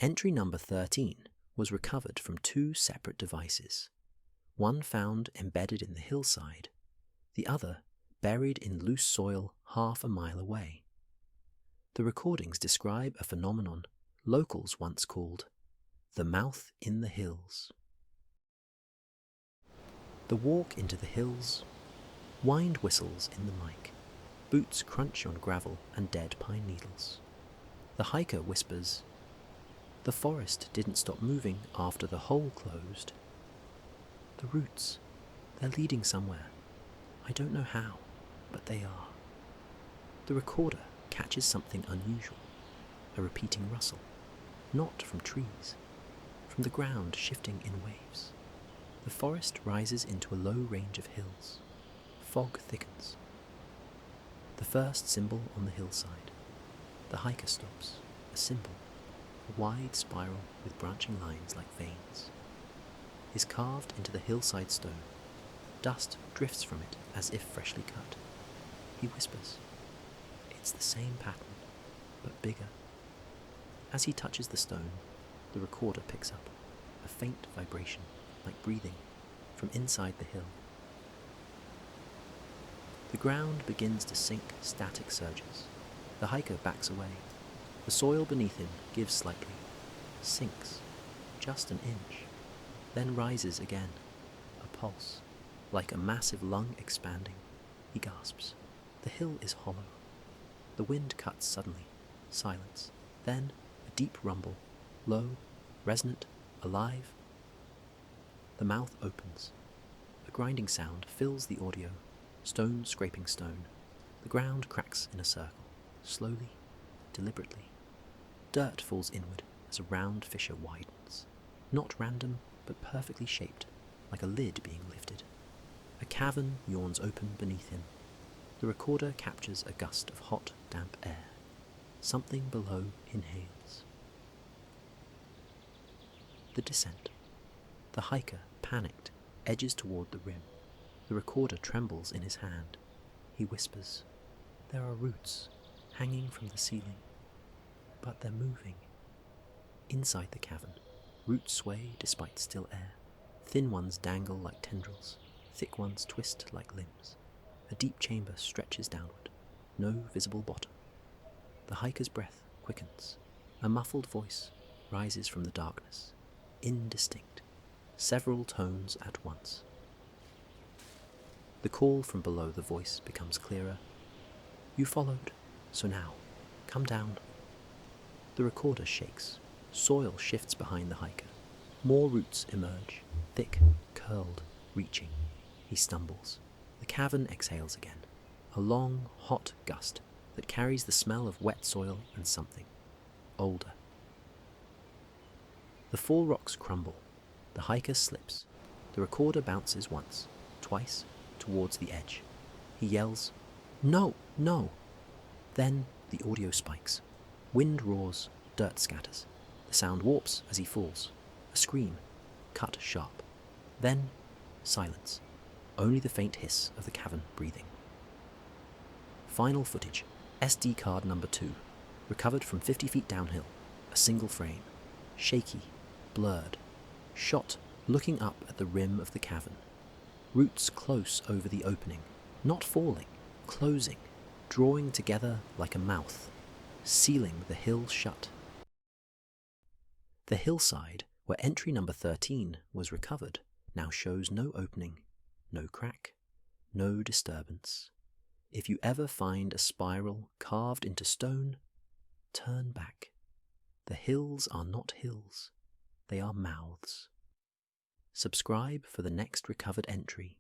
Entry number 13 was recovered from two separate devices, one found embedded in the hillside, the other buried in loose soil half a mile away. The recordings describe a phenomenon locals once called the mouth in the hills. The walk into the hills, wind whistles in the mic, boots crunch on gravel and dead pine needles. The hiker whispers, "The forest didn't stop moving after the hole closed. The roots, they're leading somewhere. I don't know how, but they are." The recorder catches something unusual, a repeating rustle, not from trees, from the ground shifting in waves. The forest rises into a low range of hills. Fog thickens. The first symbol on the hillside. The hiker stops, a symbol, a wide spiral with branching lines like veins, is carved into the hillside stone. Dust drifts from it as if freshly cut. He whispers, "It's the same pattern, but bigger." As he touches the stone, the recorder picks up a faint vibration, like breathing, from inside the hill. The ground begins to sink static surges. The hiker backs away. The soil beneath him gives slightly, sinks just an inch, then rises again, a pulse, like a massive lung expanding. He gasps. The hill is hollow. The wind cuts suddenly, silence, then a deep rumble, low, resonant, alive. The mouth opens. A grinding sound fills the audio, stone scraping stone. The ground cracks in a circle, slowly, deliberately. Dirt falls inward as a round fissure widens, not random, but perfectly shaped, like a lid being lifted. A cavern yawns open beneath him. The recorder captures a gust of hot, damp air. Something below inhales. The descent. The hiker, panicked, edges toward the rim. The recorder trembles in his hand. He whispers, "There are roots hanging from the ceiling, but they're moving." Inside the cavern, roots sway despite still air. Thin ones dangle like tendrils, thick ones twist like limbs. A deep chamber stretches downward, no visible bottom. The hiker's breath quickens. A muffled voice rises from the darkness, indistinct, several tones at once. The call from below the voice becomes clearer. "You followed, so now, come down." The recorder shakes. Soil shifts behind the hiker. More roots emerge, thick, curled, reaching. He stumbles. The cavern exhales again, a long, hot gust that carries the smell of wet soil and something older. The fall rocks crumble. The hiker slips. The recorder bounces once, twice, towards the edge. He yells, "No, no!" Then the audio spikes. Wind roars, dirt scatters. The sound warps as he falls. A scream, cut sharp. Then silence. Only the faint hiss of the cavern breathing. Final footage, SD card number 2, recovered from 50 feet downhill, a single frame, shaky, blurred, shot looking up at the rim of the cavern. Roots close over the opening, not falling, closing, drawing together like a mouth, sealing the hill shut. The hillside, where entry number 13 was recovered, now shows no opening, no crack, no disturbance. If you ever find a spiral carved into stone, turn back. The hills are not hills, they are mouths. Subscribe for the next recovered entry.